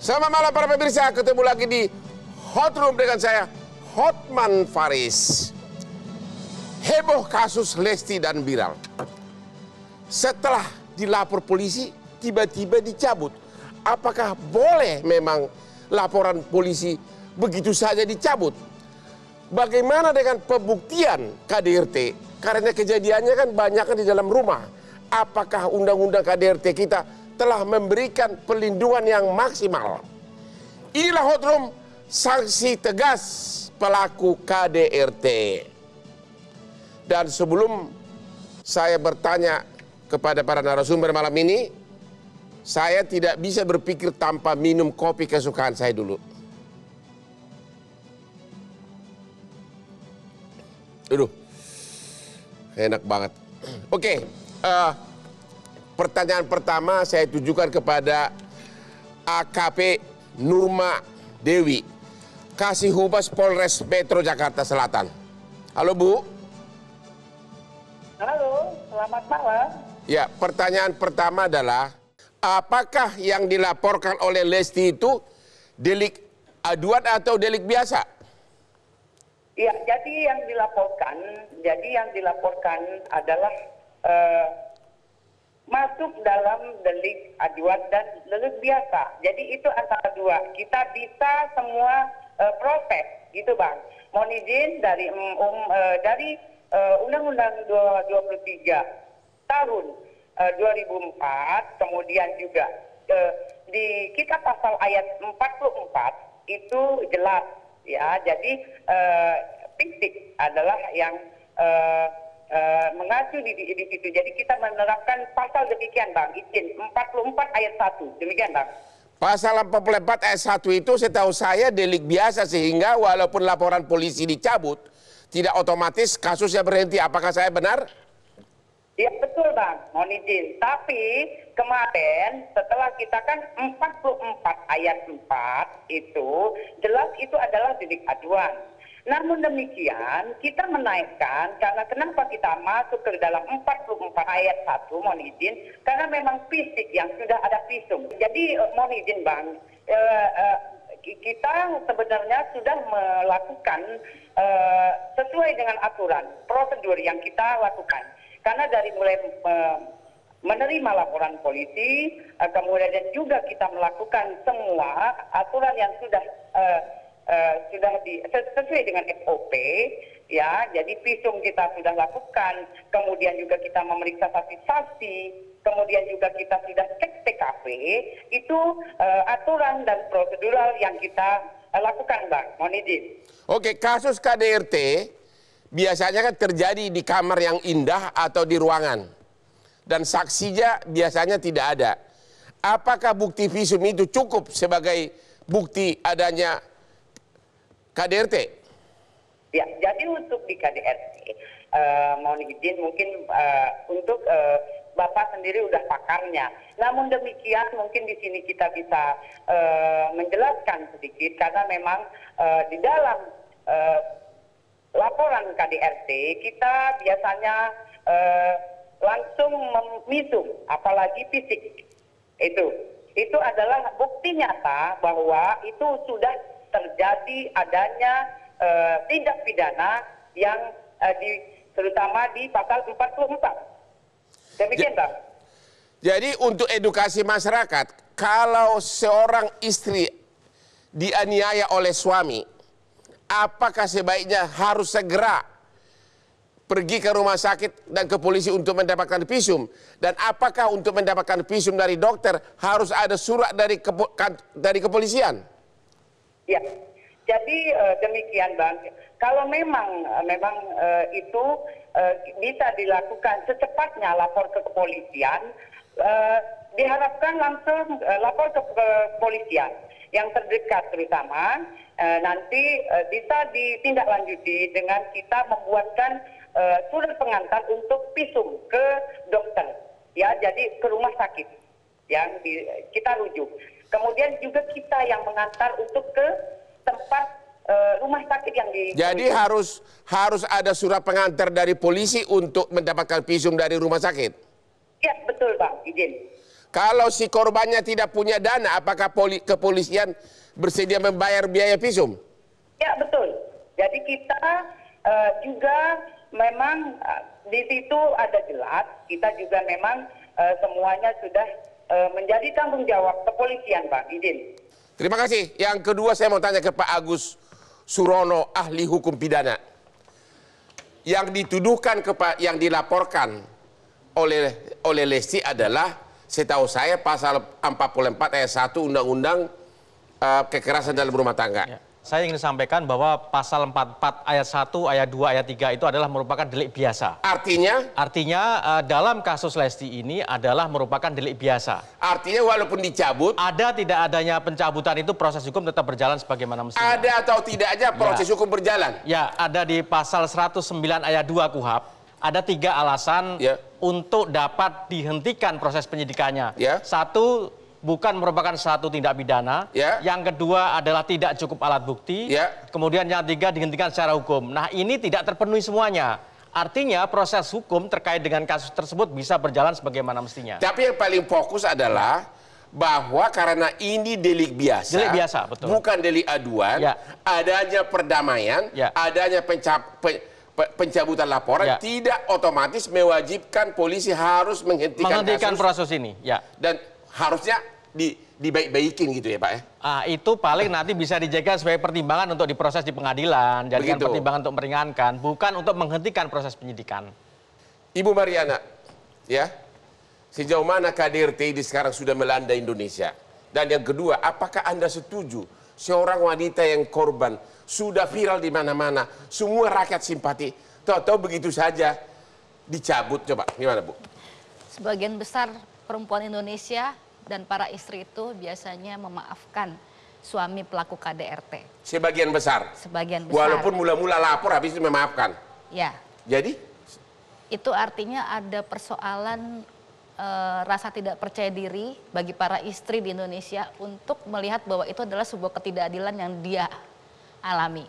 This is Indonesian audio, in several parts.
Selamat malam para pemirsa, ketemu lagi di Hot Room dengan saya, Hotman Faris. Heboh kasus Lesti dan Biral. Setelah dilapor polisi, tiba-tiba dicabut. Apakah boleh memang laporan polisi begitu saja dicabut? Bagaimana dengan pembuktian KDRT? Karena kejadiannya kan banyak di dalam rumah. Apakah undang-undang KDRT kita telah memberikan perlindungan yang maksimal? Inilah Hot Room, sanksi tegas pelaku KDRT. Dan sebelum saya bertanya kepada para narasumber malam ini, saya tidak bisa berpikir tanpa minum kopi kesukaan saya dulu. Aduh, enak banget. Oke, pertanyaan pertama saya tujukan kepada AKP Nurma Dewi, Kasih Humas Polres Metro Jakarta Selatan. Halo Bu. Halo, selamat malam. Ya, pertanyaan pertama adalah, apakah yang dilaporkan oleh Lesti itu delik aduan atau delik biasa? Ya, jadi yang dilaporkan adalah masuk dalam delik aduan dan delik biasa. Jadi itu antara dua. Kita bisa semua proses, gitu Bang. Mohon izin dari Undang-Undang 23 tahun 2004, kemudian juga di Kitab Pasal ayat 44 itu jelas ya. Jadi fisik adalah yang mengacu di situ. Jadi kita menerapkan pasal demikian Bang. Izin 44 ayat 1. Demikian Bang. Pasal 44 ayat 1 itu setahu saya delik biasa, sehingga walaupun laporan polisi dicabut, tidak otomatis kasusnya berhenti. Apakah saya benar? Ya betul Bang, mohon izin. Tapi kemarin setelah kita kan 44 ayat 4 itu jelas itu adalah delik aduan. Namun demikian kita menaikkan karena kenapa kita masuk ke dalam 44 ayat 1, mohon izin, karena memang fisik yang sudah ada visum. Jadi mohon izin Bang, kita sebenarnya sudah melakukan sesuai dengan aturan prosedur yang kita lakukan. Karena dari mulai menerima laporan polisi, kemudian juga kita melakukan semua aturan yang sudah sesuai dengan SOP, ya. Jadi visum kita sudah lakukan, kemudian juga kita memeriksa saksi-saksi, kemudian juga kita sudah cek TKP. Itu aturan dan prosedural yang kita lakukan, Bang. Mohon izin. Oke, kasus KDRT biasanya kan terjadi di kamar yang indah atau di ruangan, dan saksinya biasanya tidak ada. Apakah bukti visum itu cukup sebagai bukti adanya KDRT? Ya, jadi untuk di KDRT, mohon izin mungkin untuk Bapak sendiri udah pakarnya. Namun demikian mungkin di sini kita bisa menjelaskan sedikit, karena memang di dalam laporan KDRT kita biasanya langsung memisum, apalagi fisik. Itu adalah bukti nyata bahwa itu sudah terjadi adanya tindak pidana yang terutama di pasal 44. Demikian Bang. Jadi untuk edukasi masyarakat, kalau seorang istri dianiaya oleh suami, apakah sebaiknya harus segera pergi ke rumah sakit dan ke polisi untuk mendapatkan visum? Dan apakah untuk mendapatkan visum dari dokter harus ada surat dari kepolisian? Ya, jadi demikian Bang. Kalau memang itu bisa dilakukan secepatnya, lapor ke kepolisian, diharapkan langsung lapor ke kepolisian yang terdekat terutama. Nanti bisa ditindaklanjuti dengan kita membuatkan surat pengantar untuk visum ke dokter, ya, jadi ke rumah sakit yang kita rujuk. Kemudian juga kita yang mengantar untuk ke tempat rumah sakit yang di. Jadi harus ada surat pengantar dari polisi untuk mendapatkan visum dari rumah sakit. Ya betul Bang, izin. Kalau si korbannya tidak punya dana, apakah kepolisian bersedia membayar biaya visum? Ya, betul. Jadi kita juga memang di situ ada jelas, kita juga memang semuanya sudah menjadi tanggung jawab kepolisian, Pak. Izin. Terima kasih. Yang kedua saya mau tanya ke Pak Agus Surono, ahli hukum pidana. Yang dituduhkan yang dilaporkan oleh Lesti adalah, setahu saya pasal 44 ayat 1 Undang-Undang Kekerasan dalam Rumah Tangga. Ya. Saya ingin sampaikan bahwa pasal 44 ayat 1, ayat 2, ayat 3 itu adalah merupakan delik biasa. Artinya? Artinya dalam kasus Lesti ini adalah merupakan delik biasa. Artinya walaupun dicabut, ada tidak adanya pencabutan itu proses hukum tetap berjalan sebagaimana mestinya. Ada atau tidak aja proses hukum berjalan? Ya, ada di pasal 109 ayat 2 KUHP. Ada 3 alasan untuk dapat dihentikan proses penyidikannya. Satu, bukan merupakan satu tindak pidana. Yang kedua adalah tidak cukup alat bukti. Kemudian yang ketiga dihentikan secara hukum. Nah, ini tidak terpenuhi semuanya. Artinya proses hukum terkait dengan kasus tersebut bisa berjalan sebagaimana mestinya. Tapi yang paling fokus adalah bahwa karena ini delik biasa. Delik biasa, betul. Bukan delik aduan. Adanya perdamaian, adanya pencabutan laporan, tidak otomatis mewajibkan polisi harus menghentikan proses ini. Dan harusnya dibaik-baikin gitu ya Pak ya? Itu paling nanti bisa dijadikan sebagai pertimbangan untuk diproses di pengadilan. Jadikan pertimbangan untuk meringankan, bukan untuk menghentikan proses penyidikan. Ibu Mariana, ya, sejauh mana KDRT ini sekarang sudah melanda Indonesia? Dan yang kedua, apakah Anda setuju seorang wanita yang korban sudah viral di mana-mana, semua rakyat simpati, tahu-tahu begitu saja dicabut? Coba, gimana Bu? Sebagian besar perempuan Indonesia dan para istri itu biasanya memaafkan suami pelaku KDRT. Sebagian besar? Sebagian besar. Walaupun mula-mula lapor, habis itu memaafkan? Ya. Jadi? Itu artinya ada persoalan rasa tidak percaya diri bagi para istri di Indonesia untuk melihat bahwa itu adalah sebuah ketidakadilan yang dia alami.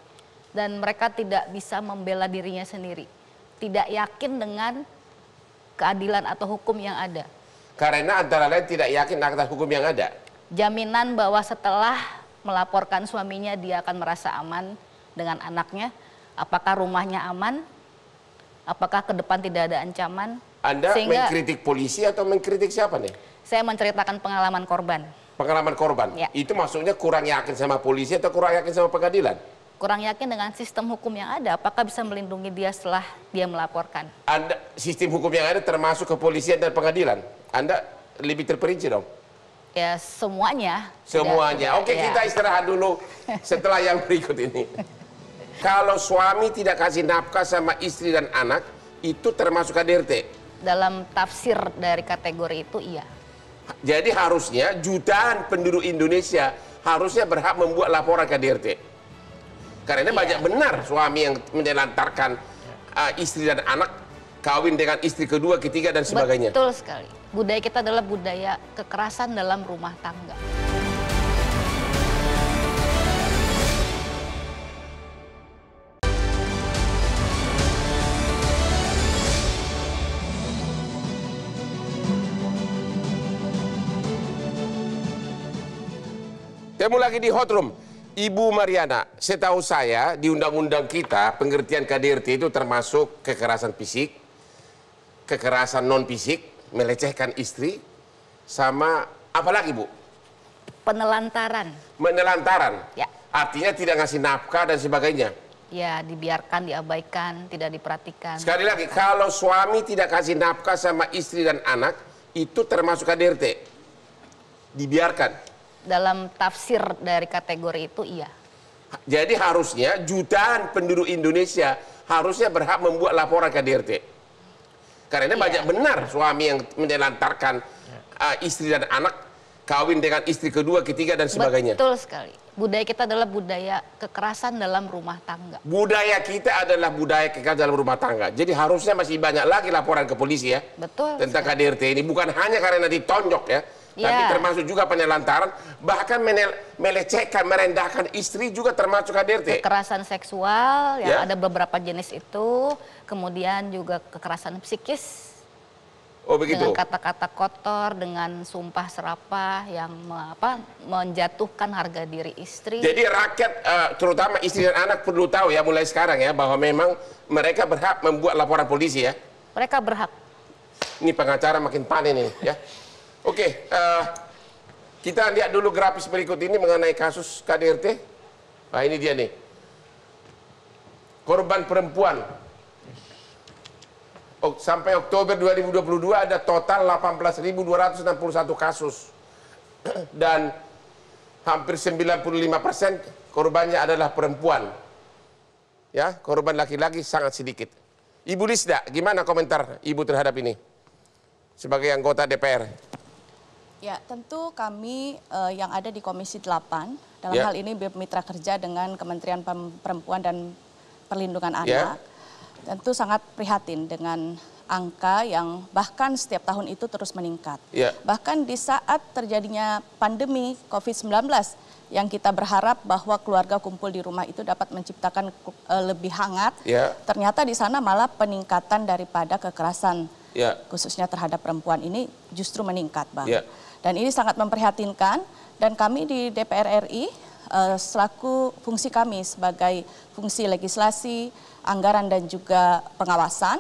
Dan mereka tidak bisa membela dirinya sendiri. Tidak yakin dengan keadilan atau hukum yang ada. Karena antara lain tidak yakin atas hukum yang ada. Jaminan bahwa setelah melaporkan suaminya dia akan merasa aman dengan anaknya. Apakah rumahnya aman? Apakah ke depan tidak ada ancaman? Anda mengkritik polisi atau mengkritik siapa nih? Saya menceritakan pengalaman korban. Pengalaman korban? Ya. Itu maksudnya kurang yakin sama polisi atau kurang yakin sama pengadilan? Kurang yakin dengan sistem hukum yang ada, apakah bisa melindungi dia setelah dia melaporkan? Anda, sistem hukum yang ada termasuk kepolisian dan pengadilan? Anda lebih terperinci dong? Ya, semuanya. Semuanya. Oke, kita istirahat dulu setelah yang berikut ini. Kalau suami tidak kasih nafkah sama istri dan anak, itu termasuk KDRT? Dalam tafsir dari kategori itu, iya. Jadi harusnya jutaan penduduk Indonesia harusnya berhak membuat laporan KDRT. Karena banyak benar suami yang menelantarkan istri dan anak, kawin dengan istri kedua, ketiga, dan sebagainya. Betul sekali. Budaya kita adalah budaya kekerasan dalam rumah tangga. Temu lagi di Hot Room. Ibu Mariana, setahu saya di undang-undang kita pengertian KDRT itu termasuk kekerasan fisik, kekerasan non fisik, melecehkan istri, sama apa lagi Bu? Penelantaran. Menelantaran? Ya. Artinya tidak ngasih nafkah dan sebagainya? Ya, dibiarkan, diabaikan, tidak diperhatikan. Sekali lagi, kalau suami tidak kasih nafkah sama istri dan anak, itu termasuk KDRT? Dibiarkan? Dalam tafsir dari kategori itu, iya. Jadi harusnya jutaan penduduk Indonesia harusnya berhak membuat laporan KDRT. Karena banyak benar suami yang menelantarkan istri dan anak, kawin dengan istri kedua, ketiga, dan sebagainya. Betul sekali. Budaya kita adalah budaya kekerasan dalam rumah tangga. Budaya kita adalah budaya kekerasan dalam rumah tangga. Jadi harusnya masih banyak lagi laporan ke polisi ya. Betul. Tentang KDRT ini. Bukan hanya karena ditonjok ya. Tapi termasuk juga penelantaran, bahkan melecehkan, merendahkan istri juga termasuk KDRT. Kekerasan seksual, yang ada beberapa jenis itu, kemudian juga kekerasan psikis, Oh begitu. Dengan kata-kata kotor, dengan sumpah serapah yang menjatuhkan harga diri istri. Jadi rakyat, terutama istri dan anak perlu tahu ya mulai sekarang ya bahwa memang mereka berhak membuat laporan polisi ya. Mereka berhak. Ini pengacara makin panen ini ya. Oke, kita lihat dulu grafis berikut ini mengenai kasus KDRT. Nah ini dia nih. Korban perempuan. Sampai Oktober 2022 ada total 18.261 kasus. Dan hampir 95% korbannya adalah perempuan. Ya, korban laki-laki sangat sedikit. Ibu Lisda, gimana komentar Ibu terhadap ini? Sebagai anggota DPR. Ya, tentu kami yang ada di Komisi 8, dalam hal ini mitra kerja dengan Kementerian Perempuan dan Perlindungan Anak, tentu sangat prihatin dengan angka yang bahkan setiap tahun itu terus meningkat. Bahkan di saat terjadinya pandemi COVID-19 yang kita berharap bahwa keluarga kumpul di rumah itu dapat menciptakan lebih hangat, ternyata di sana malah peningkatan daripada kekerasan khususnya terhadap perempuan ini justru meningkat, Bang. Dan ini sangat memprihatinkan dan kami di DPR RI selaku fungsi kami sebagai fungsi legislasi, anggaran dan juga pengawasan,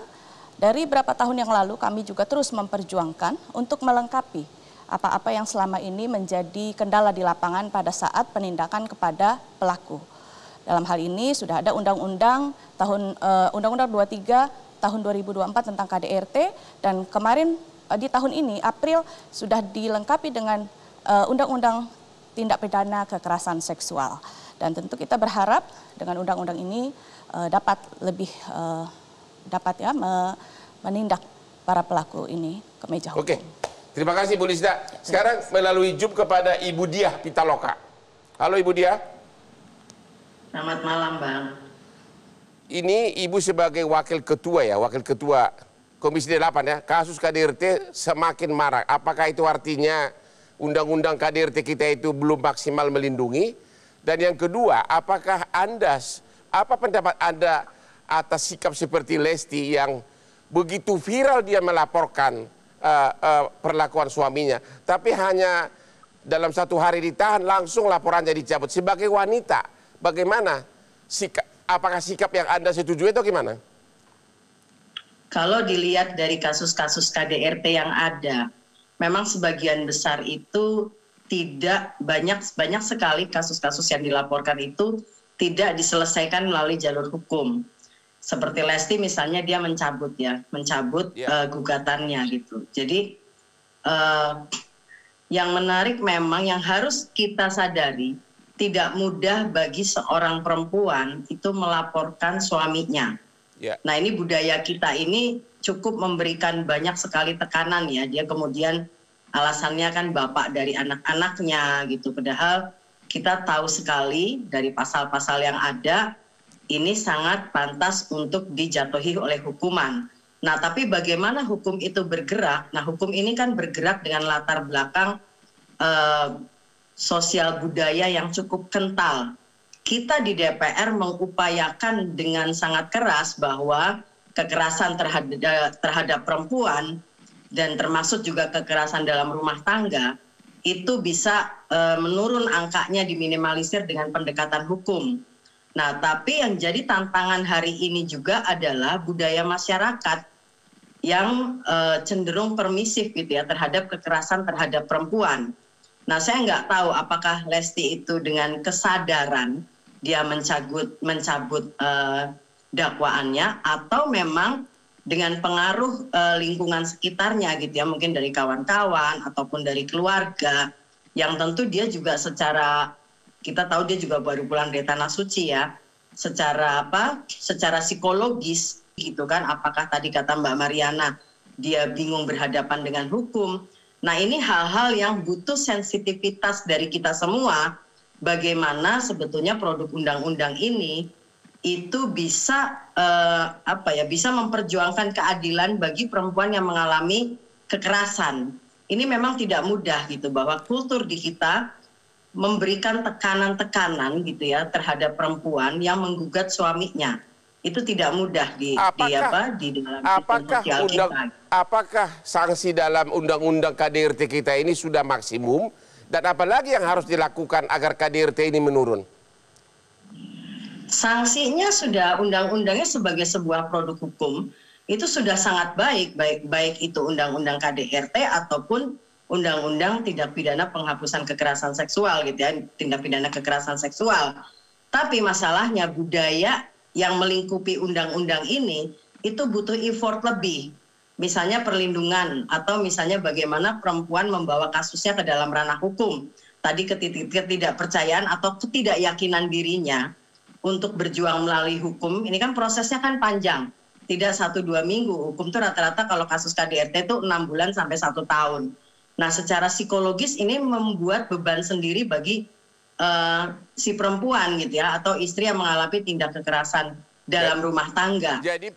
dari beberapa tahun yang lalu kami juga terus memperjuangkan untuk melengkapi apa-apa yang selama ini menjadi kendala di lapangan pada saat penindakan kepada pelaku. Dalam hal ini sudah ada Undang-Undang 23 tahun 2024 tentang KDRT dan kemarin di tahun ini April sudah dilengkapi dengan Undang-Undang Tindak Pidana Kekerasan Seksual. Dan tentu kita berharap dengan undang-undang ini dapat lebih menindak para pelaku ini ke meja hukum. Oke, terima kasih Bu Lisda. Sekarang melalui Zoom kepada Ibu Diah Pitaloka. Halo Ibu Diah. Selamat malam Bang. Ini Ibu sebagai wakil ketua ya, wakil ketua Komisi 8 ya, kasus KDRT semakin marak. Apakah itu artinya undang-undang KDRT kita itu belum maksimal melindungi? Dan yang kedua, apakah apa pendapat Anda atas sikap seperti Lesti yang begitu viral dia melaporkan perlakuan suaminya, tapi hanya dalam 1 hari ditahan langsung laporannya dicabut. Sebagai wanita, bagaimana sikap? Apakah sikap yang Anda setujui atau gimana? Kalau dilihat dari kasus-kasus KDRT yang ada, memang sebagian besar itu tidak banyak sekali kasus-kasus yang dilaporkan itu tidak diselesaikan melalui jalur hukum. Seperti Lesti misalnya dia mencabut gugatannya gitu. Jadi yang menarik memang yang harus kita sadari, tidak mudah bagi seorang perempuan itu melaporkan suaminya. Nah ini budaya kita ini cukup memberikan banyak sekali tekanan ya. Dia kemudian alasannya kan bapak dari anak-anaknya gitu. Padahal kita tahu sekali dari pasal-pasal yang ada, ini sangat pantas untuk dijatuhi oleh hukuman. Nah tapi bagaimana hukum itu bergerak? Nah hukum ini kan bergerak dengan latar belakang sosial budaya yang cukup kental. Kita di DPR mengupayakan dengan sangat keras bahwa kekerasan terhadap perempuan dan termasuk juga kekerasan dalam rumah tangga itu bisa menurun angkanya, diminimalisir dengan pendekatan hukum. Nah, tapi yang jadi tantangan hari ini juga adalah budaya masyarakat yang cenderung permisif gitu ya terhadap kekerasan terhadap perempuan. Nah, saya nggak tahu apakah Lesti itu dengan kesadaran dia mencabut dakwaannya atau memang dengan pengaruh lingkungan sekitarnya gitu ya, mungkin dari kawan-kawan ataupun dari keluarga yang tentu dia juga secara, kita tahu dia juga baru pulang dari Tanah Suci ya, secara psikologis gitu kan, apakah tadi kata Mbak Mariana dia bingung berhadapan dengan hukum. Nah ini hal-hal yang butuh sensitivitas dari kita semua, bagaimana sebetulnya produk undang-undang ini itu bisa bisa memperjuangkan keadilan bagi perempuan yang mengalami kekerasan. Ini memang tidak mudah gitu, bahwa kultur di kita memberikan tekanan-tekanan gitu ya terhadap perempuan yang menggugat suaminya. itu tidak mudah di dalam sistem sosial kita. Apakah sanksi dalam undang-undang KDRT kita ini sudah maksimum, dan apalagi yang harus dilakukan agar KDRT ini menurun? Sanksinya sudah, undang-undangnya sebagai sebuah produk hukum itu sudah sangat baik itu undang-undang KDRT ataupun undang-undang tindak pidana penghapusan kekerasan seksual gitu ya, tindak pidana kekerasan seksual. Tapi masalahnya budaya yang melingkupi undang-undang ini itu butuh effort lebih. Misalnya perlindungan, atau misalnya bagaimana perempuan membawa kasusnya ke dalam ranah hukum. Tadi ketidakpercayaan atau ketidakyakinan dirinya untuk berjuang melalui hukum, ini kan prosesnya kan panjang. Tidak 1-2 minggu, hukum itu rata-rata kalau kasus KDRT itu 6 bulan sampai 1 tahun. Nah, secara psikologis ini membuat beban sendiri bagi si perempuan gitu ya, atau istri yang mengalami tindak kekerasan dalam rumah tangga. Jadi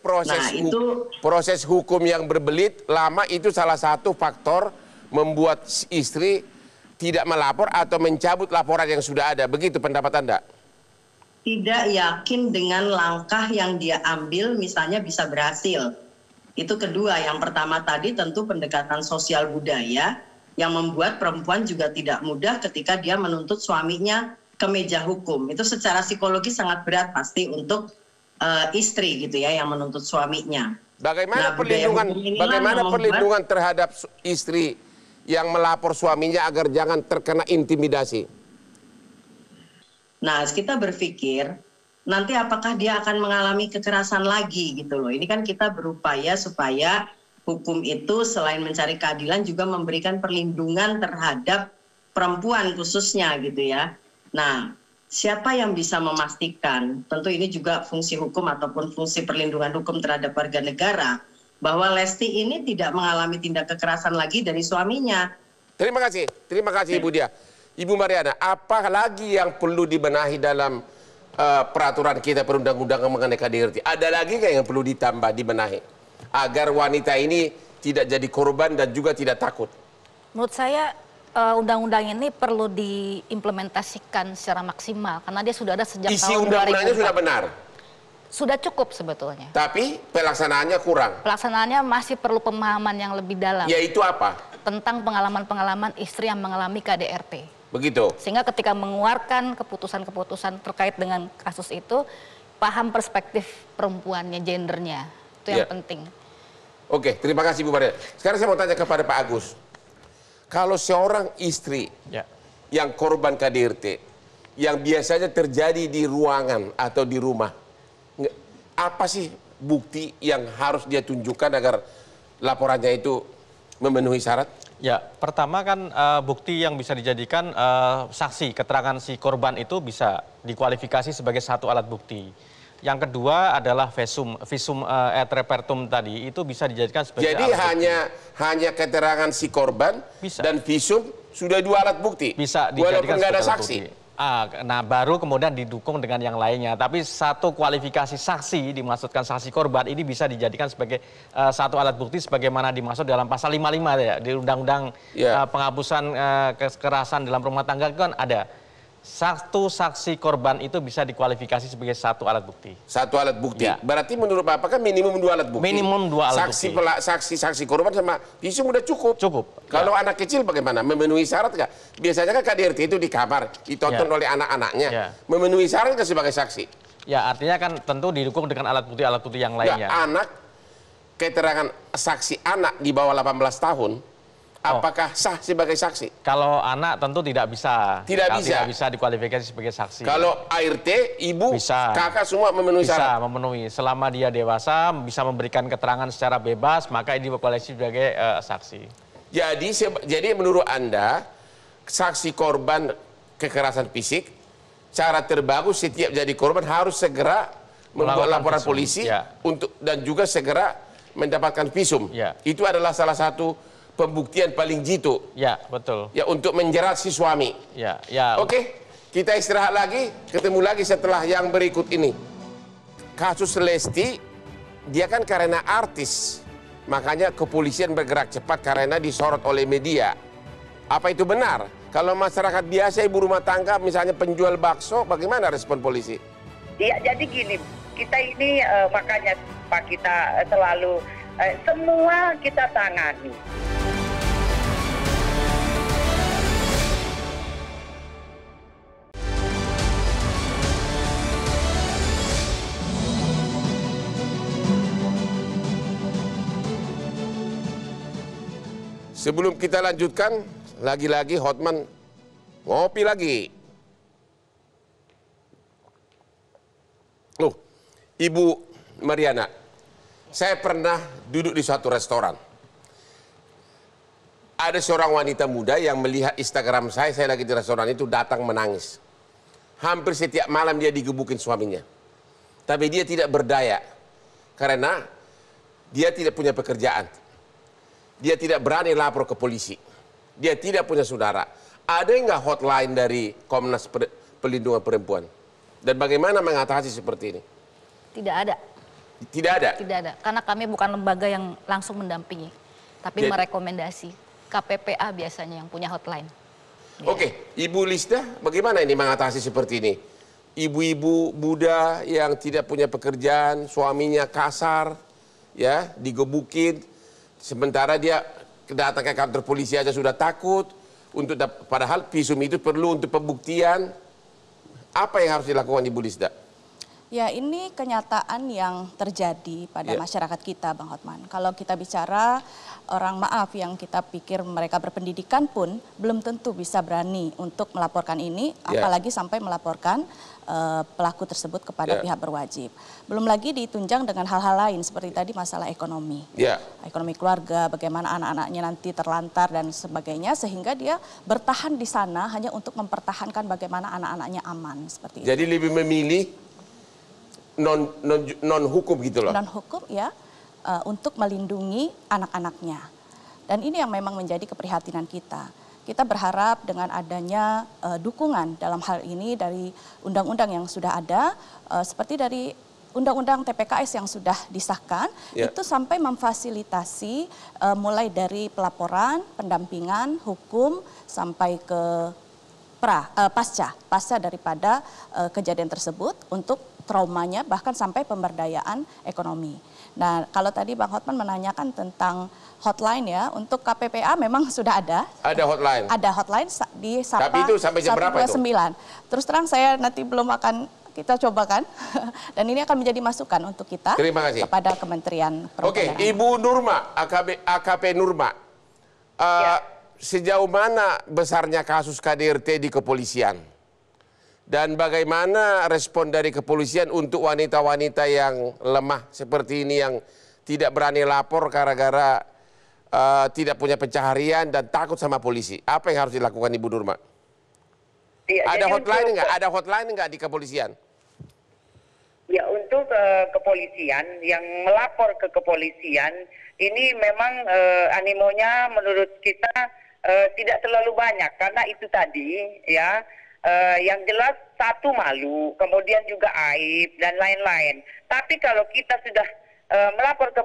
proses hukum yang berbelit lama itu salah satu faktor membuat istri tidak melapor atau mencabut laporan yang sudah ada. Begitu pendapat Anda? Tidak yakin dengan langkah yang dia ambil misalnya bisa berhasil. Itu kedua. Yang pertama tadi tentu pendekatan sosial budaya yang membuat perempuan juga tidak mudah ketika dia menuntut suaminya ke meja hukum. Itu secara psikologis sangat berat pasti untuk istri gitu ya yang menuntut suaminya. Bagaimana perlindungan terhadap istri yang melapor suaminya agar jangan terkena intimidasi? Nah, kita berpikir nanti apakah dia akan mengalami kekerasan lagi gitu loh. Ini kan kita berupaya supaya hukum itu selain mencari keadilan juga memberikan perlindungan terhadap perempuan khususnya gitu ya. Nah, siapa yang bisa memastikan, tentu ini juga fungsi hukum ataupun fungsi perlindungan hukum terhadap warga negara, bahwa Lesti ini tidak mengalami tindak kekerasan lagi dari suaminya. Terima kasih Ibu Dia. Ibu Mariana, apa lagi yang perlu dibenahi dalam peraturan kita perundang-undangan mengenai KDRT? Ada lagi nggak yang perlu ditambah, dibenahi? Agar wanita ini tidak jadi korban dan juga tidak takut. Menurut saya undang-undang ini perlu diimplementasikan secara maksimal karena dia sudah ada sejak isi tahun 2004. Undang-undangnya sudah benar. Sudah cukup sebetulnya. Tapi pelaksanaannya kurang. Pelaksanaannya masih perlu pemahaman yang lebih dalam. Yaitu apa? Tentang pengalaman-pengalaman istri yang mengalami KDRT. Begitu. Sehingga ketika mengeluarkan keputusan-keputusan terkait dengan kasus itu, paham perspektif perempuannya, gendernya. Itu yang penting. Oke, terima kasih Bu Maria. Sekarang saya mau tanya kepada Pak Agus. Kalau seorang istri yang korban KDRT, yang biasanya terjadi di ruangan atau di rumah, apa sih bukti yang harus dia tunjukkan agar laporannya itu memenuhi syarat? Ya, pertama kan bukti yang bisa dijadikan saksi, keterangan si korban itu bisa dikualifikasi sebagai satu alat bukti. Yang kedua adalah visum et repertum tadi, itu bisa dijadikan sebagai jadi alat bukti. hanya keterangan si korban dan visum sudah 2 alat bukti? Bisa dijadikan walaupun nggak ada sebagai saksi? Nah, baru kemudian didukung dengan yang lainnya. Tapi satu kualifikasi saksi, dimaksudkan saksi korban, ini bisa dijadikan sebagai satu alat bukti sebagaimana dimaksud dalam pasal 55 ya, di Undang-Undang Penghapusan Kekerasan dalam Rumah Tangga itu kan ada. Satu saksi korban itu bisa dikualifikasi sebagai satu alat bukti. Satu alat bukti. Ya. Berarti menurut Bapak kan minimum 2 alat bukti. Minimum 2 alat bukti. Saksi korban sama visum udah cukup. Cukup. Kalau anak kecil bagaimana? Memenuhi syarat nggak? Biasanya kan KDRT itu di kamar, ditonton oleh anak-anaknya. Memenuhi syarat nggak sebagai saksi? Ya, artinya kan tentu didukung dengan alat bukti yang lainnya. Anak, keterangan saksi anak di bawah 18 tahun, apakah sah sebagai saksi? Kalau anak tentu tidak bisa. Tidak bisa dikualifikasi sebagai saksi. Kalau ART, ibu, bisa. kakak semua memenuhi syarat? Bisa memenuhi. Selama dia dewasa, bisa memberikan keterangan secara bebas, maka ini dikualifikasi sebagai saksi. Jadi menurut Anda, saksi korban kekerasan fisik, cara terbagus setiap jadi korban harus segera membuat laporan polisi dan juga segera mendapatkan visum. Itu adalah salah satu pembuktian paling jitu. Ya, betul. Ya, untuk menjerat si suami. Ya. Oke, kita istirahat lagi, ketemu lagi setelah yang berikut ini. Kasus Lesti, dia kan karena artis, makanya kepolisian bergerak cepat karena disorot oleh media. Apa itu benar? Kalau masyarakat biasa, ibu rumah tangga, misalnya penjual bakso, bagaimana respon polisi? Ya, jadi gini, kita ini makanya Pak, kita selalu semua kita tangani. Sebelum kita lanjutkan, lagi-lagi Hotman ngopi lagi. Loh, Ibu Mariana, saya pernah duduk di suatu restoran. Ada seorang wanita muda yang melihat Instagram saya lagi di restoran itu datang menangis. Hampir setiap malam dia digebukin suaminya. Tapi dia tidak berdaya, karena dia tidak punya pekerjaan. Dia tidak berani lapor ke polisi. Dia tidak punya saudara. Ada nggak hotline dari Komnas Perlindungan Perempuan? Dan bagaimana mengatasi seperti ini? Tidak ada. Tidak ada? Tidak ada. Karena kami bukan lembaga yang langsung mendampingi. Tapi merekomendasi. KPPA biasanya yang punya hotline. Oke, Ibu Lisda, bagaimana ini mengatasi seperti ini? Ibu-ibu muda yang tidak punya pekerjaan, suaminya kasar, ya, digebukin. Sementara dia datang ke kantor polisi aja sudah takut, padahal visum itu perlu untuk pembuktian. Apa yang harus dilakukan Ibu Lisda? Ya, ini kenyataan yang terjadi pada masyarakat kita, Bang Hotman. Kalau kita bicara orang maaf yang kita pikir mereka berpendidikan pun belum tentu bisa berani untuk melaporkan ini, apalagi sampai melaporkan pelaku tersebut kepada pihak berwajib. Belum lagi ditunjang dengan hal-hal lain seperti tadi masalah ekonomi. Ekonomi keluarga, bagaimana anak-anaknya nanti terlantar dan sebagainya, sehingga dia bertahan di sana hanya untuk mempertahankan bagaimana anak-anaknya aman seperti itu. Jadi lebih memilih non hukum gitu loh. Non hukum ya, untuk melindungi anak-anaknya. Dan ini yang memang menjadi keprihatinan kita. Kita berharap dengan adanya dukungan dalam hal ini dari undang-undang yang sudah ada, seperti dari undang-undang TPKS yang sudah disahkan, itu sampai memfasilitasi mulai dari pelaporan, pendampingan, hukum, sampai ke pasca daripada kejadian tersebut untuk traumanya, bahkan sampai pemberdayaan ekonomi. Nah, kalau tadi Bang Hotman menanyakan tentang hotline ya, untuk KPPA memang sudah ada. Ada hotline? Ada hotline di Sapa. Tapi itu sampai jam berapa itu? 129. Terus terang saya nanti belum akan kita cobakan. Dan ini akan menjadi masukan untuk kita. Terima kasih. Kepada Kementerian Perhubungan. Oke, Ibu Nurma, AKP Nurma. Sejauh mana besarnya kasus KDRT di kepolisian? Dan bagaimana respon dari kepolisian untuk wanita-wanita yang lemah seperti ini, yang tidak berani lapor gara-gara tidak punya pencaharian dan takut sama polisi? Apa yang harus dilakukan Ibu Nurma? Ada hotline nggak? Ada hotline nggak di kepolisian? Ya, untuk kepolisian yang melapor ke kepolisian ini memang animonya menurut kita tidak terlalu banyak, karena itu tadi ya. Yang jelas satu malu, kemudian juga aib dan lain-lain. Tapi kalau kita sudah melapor ke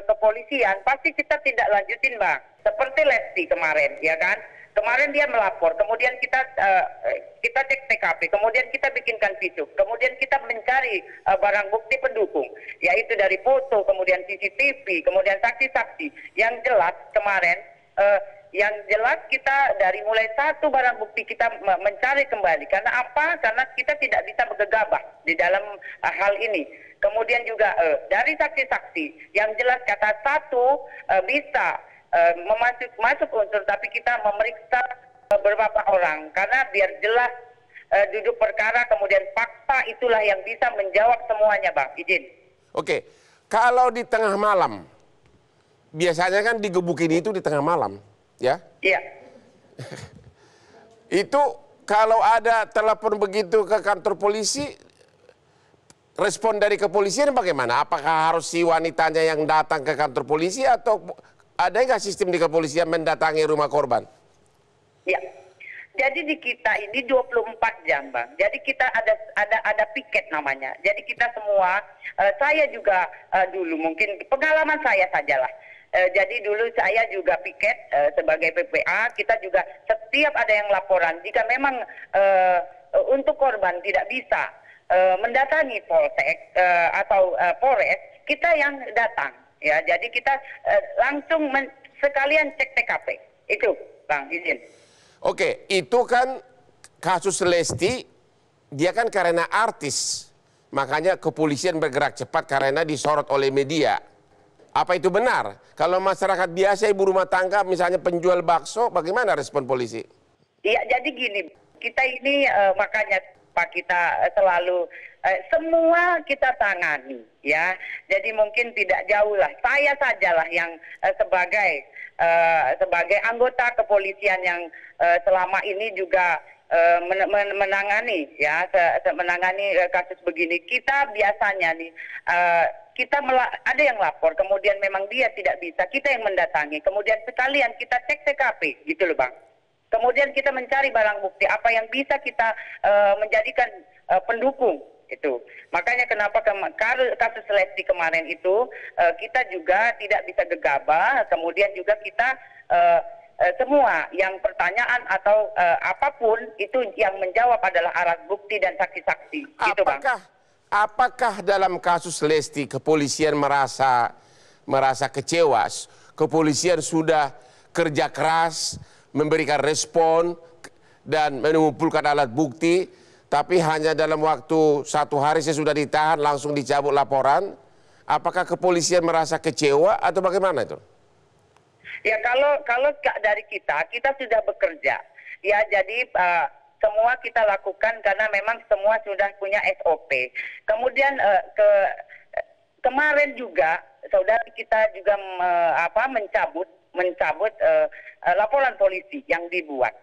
kepolisian, pasti kita tidak lanjutin, Bang. Seperti Lesti kemarin, ya kan? Kemarin dia melapor, kemudian kita cek TKP, kemudian kita bikinkan visum, kemudian kita mencari barang bukti pendukung, yaitu dari foto, kemudian CCTV, kemudian saksi-saksi. Yang jelas kemarin. Yang jelas kita dari mulai satu barang bukti kita mencari kembali. Karena apa? Karena kita tidak bisa bergegabah di dalam hal ini. Kemudian juga dari saksi-saksi, yang jelas kata satu bisa masuk unsur, tapi kita memeriksa beberapa orang. Karena biar jelas duduk perkara, kemudian fakta itulah yang bisa menjawab semuanya, Bang. Izin. Oke, kalau di tengah malam, biasanya kan digebukin itu di tengah malam. Ya? Iya. Itu kalau ada telepon begitu ke kantor polisi, respon dari kepolisian bagaimana? Apakah harus si wanitanya yang datang ke kantor polisi, atau ada nggak sistem di kepolisian mendatangi rumah korban? Ya. Jadi di kita ini 24 jam, Bang. Jadi kita ada piket namanya. Jadi kita semua, saya juga dulu mungkin pengalaman saya sajalah. Jadi dulu saya juga piket sebagai PPA, kita juga setiap ada yang laporan, jika memang untuk korban tidak bisa mendatangi polsek atau Polres, kita yang datang. Ya, jadi kita langsung sekalian cek TKP. Itu, Bang, izin. Oke, itu kan kasus Lesti, dia kan karena artis. Makanya kepolisian bergerak cepat karena disorot oleh media. Apa itu benar? Kalau masyarakat biasa, ibu rumah tangga, misalnya penjual bakso, bagaimana respon polisi? Iya, jadi gini, kita ini makanya Pak, kita selalu semua kita tangani, ya. Jadi mungkin tidak jauh lah. Saya sajalah yang sebagai anggota kepolisian yang selama ini juga menangani, ya, menangani kasus begini. Kita biasanya nih, ada yang lapor, kemudian memang dia tidak bisa, kita yang mendatangi, kemudian sekalian kita cek TKP, gitu loh Bang. Kemudian kita mencari barang bukti apa yang bisa kita menjadikan pendukung itu. Makanya kenapa kasus Lesti kemarin itu kita juga tidak bisa gegabah. Kemudian juga kita semua yang pertanyaan atau apapun itu yang menjawab adalah alat bukti dan saksi-saksi. Gitu, Bang. Apakah dalam kasus Lesti kepolisian merasa kecewa? Kepolisian sudah kerja keras, memberikan respon dan mengumpulkan alat bukti, tapi hanya dalam waktu 1 hari saya sudah ditahan, langsung dicabut laporan. Apakah kepolisian merasa kecewa atau bagaimana itu? Ya, kalau dari kita sudah bekerja. Ya, jadi semua kita lakukan karena memang semua sudah punya SOP. Kemudian kemarin juga saudara kita juga mencabut laporan polisi yang dibuat.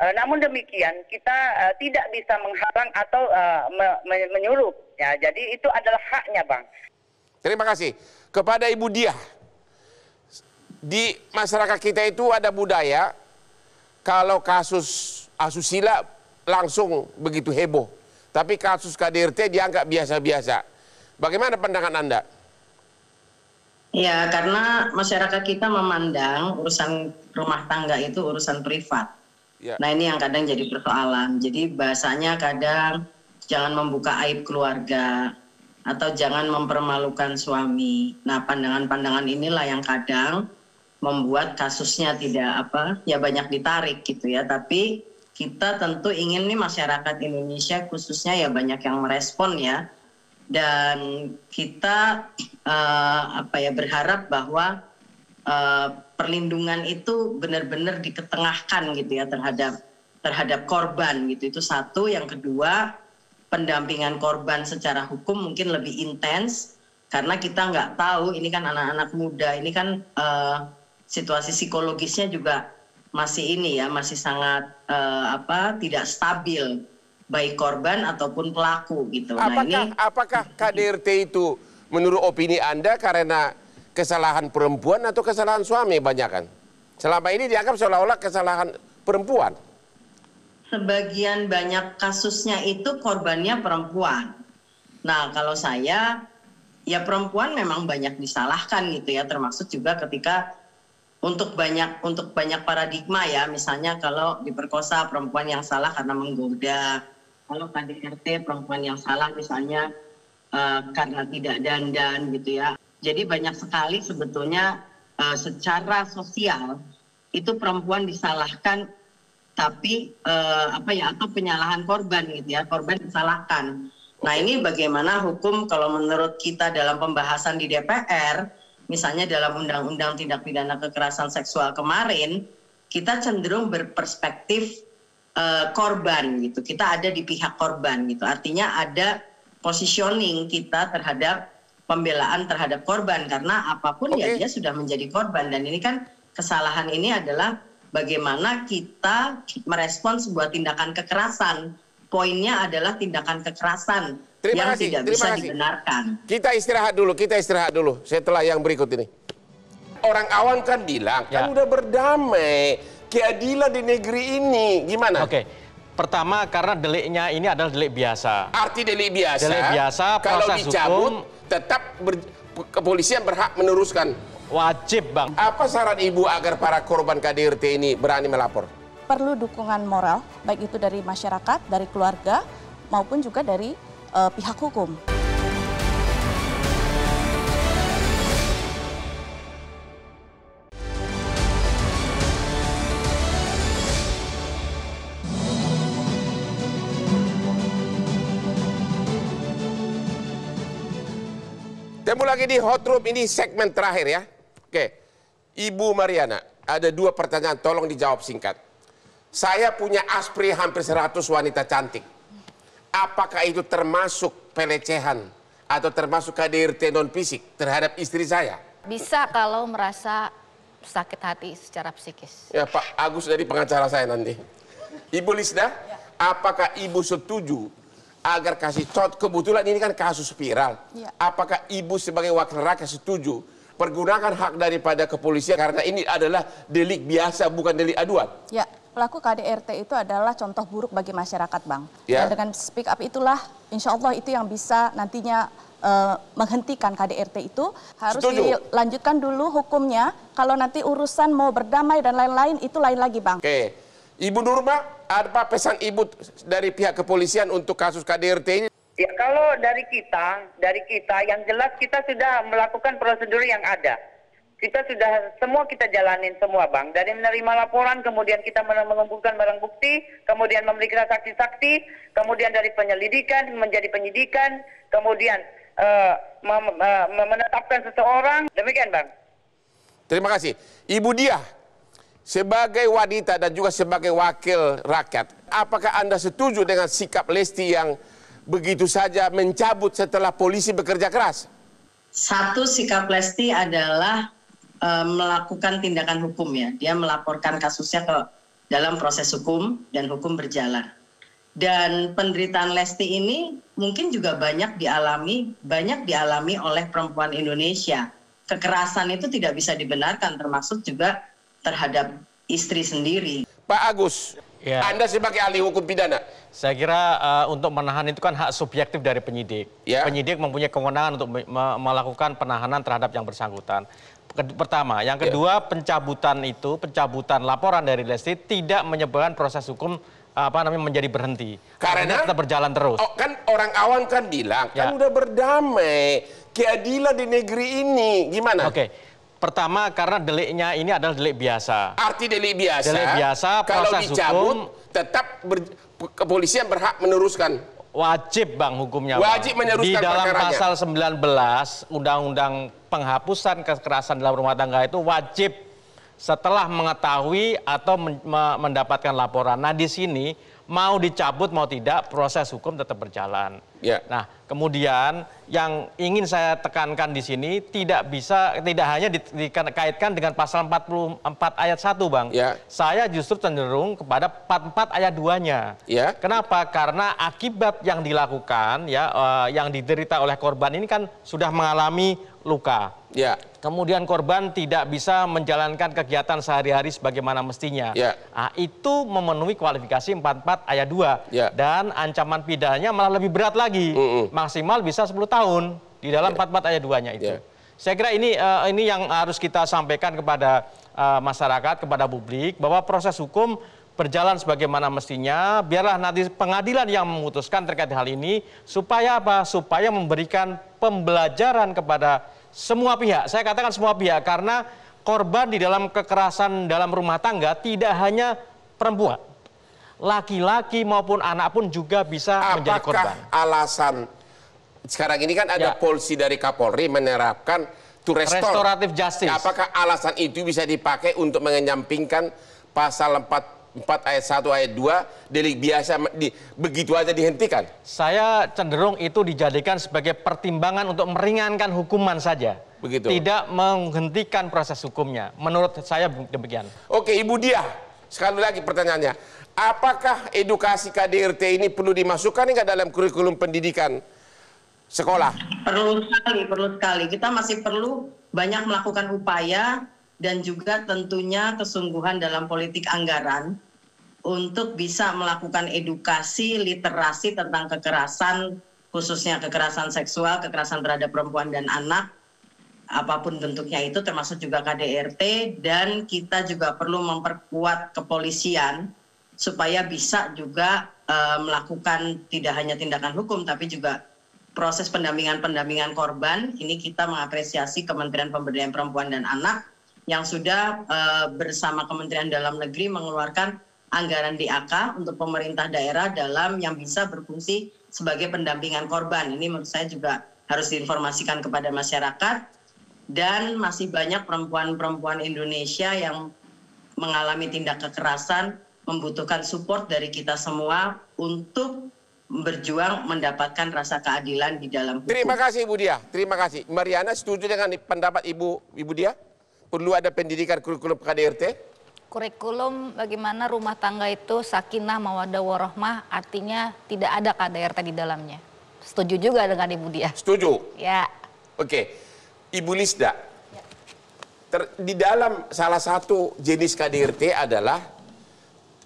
Namun demikian kita tidak bisa menghalang atau menyuruh. Ya, jadi itu adalah haknya, Bang. Terima kasih. Kepada Ibu Diah, di masyarakat kita itu ada budaya kalau kasus asusila langsung begitu heboh. Tapi kasus KDRT dianggap biasa-biasa. Bagaimana pandangan Anda? Ya, karena masyarakat kita memandang urusan rumah tangga itu urusan privat. Ya. Nah, ini yang kadang jadi persoalan. Jadi bahasanya kadang jangan membuka aib keluarga atau jangan mempermalukan suami. Nah, pandangan-pandangan inilah yang kadang membuat kasusnya tidak banyak ditarik gitu ya. Tapi kita tentu ingin nih masyarakat Indonesia khususnya ya banyak yang merespon ya. Dan kita berharap bahwa perlindungan itu benar-benar diketengahkan gitu ya terhadap korban gitu. Itu satu. Yang kedua, pendampingan korban secara hukum mungkin lebih intens karena kita nggak tahu, ini kan anak-anak muda, ini kan situasi psikologisnya juga masih masih sangat tidak stabil, baik korban ataupun pelaku gitu. Apakah KDRT itu menurut opini Anda karena kesalahan perempuan atau kesalahan suami banyakan? Selama ini dianggap seolah-olah kesalahan perempuan. Sebagian banyak kasusnya itu korbannya perempuan. Nah, kalau saya, ya perempuan memang banyak disalahkan gitu ya, termasuk juga ketika untuk banyak paradigma ya, misalnya kalau diperkosa perempuan yang salah karena menggoda, kalau KDRT perempuan yang salah misalnya karena tidak dandan gitu ya. Jadi banyak sekali sebetulnya secara sosial itu perempuan disalahkan, tapi atau penyalahan korban gitu ya, korban disalahkan. Nah, ini bagaimana hukum kalau menurut kita dalam pembahasan di DPR, misalnya dalam Undang-Undang Tindak Pidana Kekerasan Seksual kemarin, kita cenderung berperspektif korban gitu. Kita ada di pihak korban gitu. Artinya ada positioning kita terhadap pembelaan terhadap korban karena apapun ya dia sudah menjadi korban. Dan ini kan kesalahan ini adalah bagaimana kita merespon sebuah tindakan kekerasan. Poinnya adalah tindakan kekerasan yang tidak bisa dibenarkan. Kita istirahat dulu setelah yang berikut ini. Orang awam kan bilang, kan udah berdamai, keadilan di negeri ini, gimana? Pertama karena deliknya ini adalah delik biasa. Arti delik biasa? Delik biasa, kalau proses dicabut, hukum, tetap kepolisian berhak meneruskan. Wajib, Bang. Apa saran Ibu agar para korban KDRT ini berani melapor? Perlu dukungan moral, baik itu dari masyarakat, dari keluarga, maupun juga dari pihak hukum. Temu lagi di Hot Room, ini segmen terakhir ya. Oke, Ibu Mariana, ada 2 pertanyaan, tolong dijawab singkat. Saya punya aspri hampir 100 wanita cantik. Apakah itu termasuk pelecehan atau termasuk KDRT non fisik terhadap istri saya? Bisa kalau merasa sakit hati secara psikis. Ya, Pak Agus dari pengacara saya nanti. Ibu Lisda, apakah Ibu setuju agar kasih contoh, kebetulan ini kan kasus viral. Ya. Apakah Ibu sebagai wakil rakyat setuju pergunakan hak daripada kepolisian karena ini adalah delik biasa bukan delik aduan? Ya, pelaku KDRT itu adalah contoh buruk bagi masyarakat, Bang. Ya. Dan dengan speak up itulah, insya Allah itu yang bisa nantinya menghentikan KDRT itu. Harus dilanjutkan dulu hukumnya. Kalau nanti urusan mau berdamai dan lain-lain itu lain lagi, Bang. Oke. Ibu Nurma, apa pesan Ibu dari pihak kepolisian untuk kasus KDRT ini? Ya, kalau dari kita yang jelas kita sudah melakukan prosedur yang ada. Kita sudah semua kita jalanin semua, Bang. Dari menerima laporan, kemudian kita mengumpulkan barang bukti, kemudian memeriksa saksi-saksi, kemudian dari penyelidikan menjadi penyidikan, kemudian menetapkan seseorang. Demikian, Bang. Terima kasih. Ibu Diah, sebagai wanita dan juga sebagai wakil rakyat, apakah Anda setuju dengan sikap Lesti yang begitu saja mencabut setelah polisi bekerja keras? Satu, sikap Lesti adalah melakukan tindakan hukum ya. Dia melaporkan kasusnya ke dalam proses hukum dan hukum berjalan. Dan penderitaan Lesti ini mungkin juga banyak dialami oleh perempuan Indonesia. Kekerasan itu tidak bisa dibenarkan, termasuk juga terhadap istri sendiri. Pak Agus, ya. Anda sebagai ahli hukum pidana. Saya kira untuk menahan itu kan hak subjektif dari penyidik. Ya. Penyidik mempunyai kewenangan untuk melakukan penahanan terhadap yang bersangkutan. Pertama, yang kedua, pencabutan laporan dari Lesti tidak menyebabkan proses hukum menjadi berhenti. Karena tetap berjalan terus. Oh, kan orang awam kan bilang, kan udah berdamai, keadilan di negeri ini, gimana? Oke. Pertama, karena deliknya ini adalah delik biasa. Arti delik biasa. Delik biasa, kalau proses dicabut, hukum tetap kepolisian berhak meneruskan. Wajib, Bang, hukumnya. Wajib meneruskan di dalam perkaranya. pasal 19 Undang-Undang Penghapusan Kekerasan dalam Rumah Tangga itu wajib setelah mengetahui atau mendapatkan laporan. Nah, di sini mau dicabut mau tidak proses hukum tetap berjalan. Ya. Nah, kemudian yang ingin saya tekankan di sini tidak hanya dikaitkan dengan pasal 44 ayat 1, Bang. Ya. Saya justru cenderung kepada 44 ayat 2-nya. Ya. Kenapa? Karena akibat yang dilakukan yang diderita oleh korban ini kan sudah mengalami luka. Ya. Kemudian korban tidak bisa menjalankan kegiatan sehari-hari sebagaimana mestinya. Ya. Nah, itu memenuhi kualifikasi 44 ayat 2. Ya. Dan ancaman pidananya malah lebih berat lagi. Maksimal bisa 10 tahun di dalam 44 ayat 2-nya itu. Ya. Saya kira ini yang harus kita sampaikan kepada masyarakat, kepada publik, bahwa proses hukum berjalan sebagaimana mestinya. Biarlah nanti pengadilan yang memutuskan terkait hal ini. Supaya apa? Supaya memberikan pembelajaran kepada semua pihak. Saya katakan semua pihak karena korban di dalam kekerasan dalam rumah tangga tidak hanya perempuan. Laki-laki maupun anak pun juga bisa menjadi korban. Apakah alasan sekarang ini kan ada polisi dari Kapolri menerapkan restoratif justice. Apakah alasan itu bisa dipakai untuk menyampingkan pasal 4 ayat 1 ayat 2 delik biasa begitu aja dihentikan? Saya cenderung itu dijadikan sebagai pertimbangan untuk meringankan hukuman saja. Begitu. Tidak menghentikan proses hukumnya. Menurut saya demikian. Oke, Ibu Diah, sekali lagi pertanyaannya. Apakah edukasi KDRT ini perlu dimasukkan nggak dalam kurikulum pendidikan sekolah? Perlu sekali. Kita masih perlu banyak melakukan upaya dan juga tentunya kesungguhan dalam politik anggaran untuk bisa melakukan edukasi, literasi tentang kekerasan, khususnya kekerasan seksual, kekerasan terhadap perempuan dan anak, apapun bentuknya itu termasuk juga KDRT, dan kita juga perlu memperkuat kepolisian supaya bisa juga melakukan tidak hanya tindakan hukum tapi juga proses pendampingan korban. Ini kita mengapresiasi Kementerian Pemberdayaan Perempuan dan Anak yang sudah bersama Kementerian Dalam Negeri mengeluarkan anggaran DAK untuk pemerintah daerah dalam yang bisa berfungsi sebagai pendampingan korban. Ini menurut saya juga harus diinformasikan kepada masyarakat. Dan masih banyak perempuan-perempuan Indonesia yang mengalami tindak kekerasan, membutuhkan support dari kita semua untuk berjuang mendapatkan rasa keadilan di dalam hukum. Terima kasih Ibu Dia, terima kasih. Mariana setuju dengan pendapat Ibu Dia? Perlu ada pendidikan kurikulum KDRT? Kurikulum bagaimana rumah tangga itu sakinah mawaddah warahmah, artinya tidak ada KDRT di dalamnya. Setuju juga dengan Ibu Dia? Setuju? Ya. Oke. Ibu Lisda, di dalam salah satu jenis KDRT adalah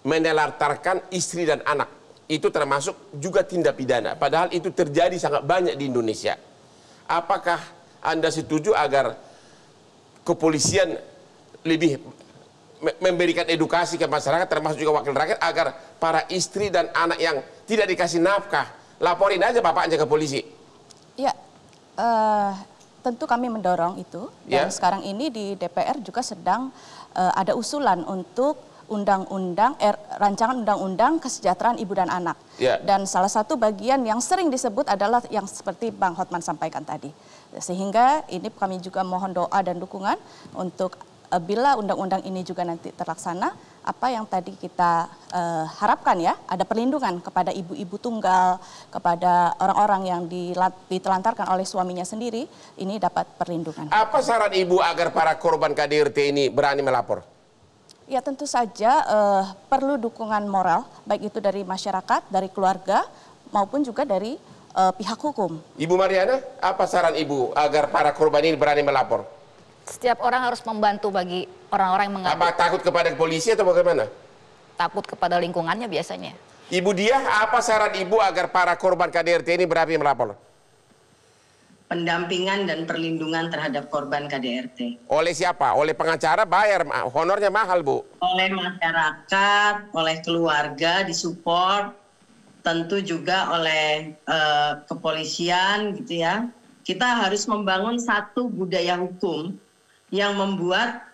menelantarkan istri dan anak. Itu termasuk juga tindak pidana. Padahal itu terjadi sangat banyak di Indonesia. Apakah Anda setuju agar kepolisian lebih memberikan edukasi ke masyarakat, termasuk juga wakil rakyat, agar para istri dan anak yang tidak dikasih nafkah, laporin aja bapaknya ke polisi? Ya, tentu kami mendorong itu. Dan sekarang ini di DPR juga sedang ada usulan untuk rancangan undang-undang kesejahteraan ibu dan anak. Dan salah satu bagian yang sering disebut adalah yang seperti Bang Hotman sampaikan tadi. Sehingga ini kami juga mohon doa dan dukungan untuk bila undang-undang ini juga nanti terlaksana, apa yang tadi kita harapkan ya, ada perlindungan kepada ibu-ibu tunggal, kepada orang-orang yang ditelantarkan oleh suaminya sendiri, ini dapat perlindungan. Apa saran Ibu agar para korban KDRT ini berani melapor? Ya tentu saja perlu dukungan moral, baik itu dari masyarakat, dari keluarga, maupun juga dari pihak hukum. Ibu Mariana, apa saran Ibu agar para korban ini berani melapor? Setiap orang harus membantu bagi orang-orang yang mengadu. Apa takut kepada polisi atau bagaimana? Takut kepada lingkungannya biasanya. Ibu Dia, apa saran Ibu agar para korban KDRT ini berani melapor? Pendampingan dan perlindungan terhadap korban KDRT. Oleh siapa? Oleh pengacara, bayar, honornya mahal Bu. Oleh masyarakat, oleh keluarga, disupport, tentu juga oleh kepolisian gitu ya. Kita harus membangun satu budaya hukum yang membuat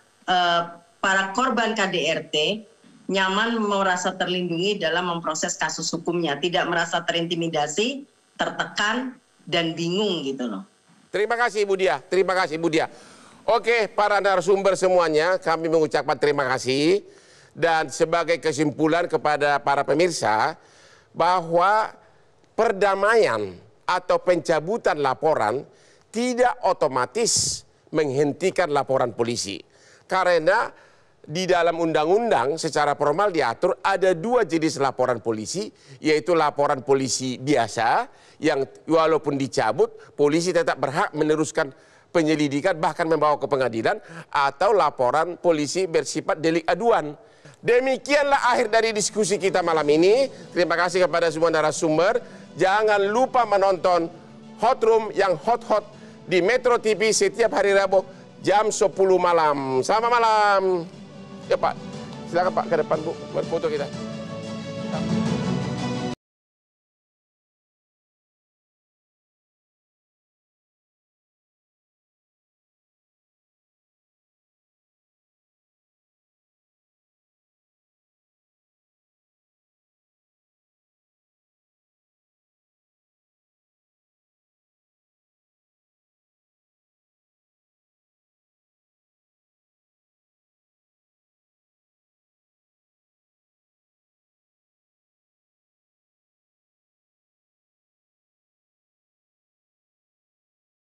para korban KDRT nyaman merasa terlindungi dalam memproses kasus hukumnya, tidak merasa terintimidasi, tertekan, dan bingung gitu loh. Terima kasih Ibu Dia, terima kasih Ibu Dia. Oke, para narasumber semuanya, kami mengucapkan terima kasih. Dan sebagai kesimpulan kepada para pemirsa, bahwa perdamaian atau pencabutan laporan tidak otomatis menghentikan laporan polisi. Karena di dalam undang-undang secara formal diatur ada dua jenis laporan polisi, yaitu laporan polisi biasa yang walaupun dicabut, polisi tetap berhak meneruskan penyelidikan bahkan membawa ke pengadilan, atau laporan polisi bersifat delik aduan. Demikianlah akhir dari diskusi kita malam ini. Terima kasih kepada semua narasumber. Jangan lupa menonton Hot Room yang hot-hot di Metro TV setiap hari Rabu jam 10 malam. Selamat malam. Ya Pak, silakan Pak ke depan Bu, buat foto kita.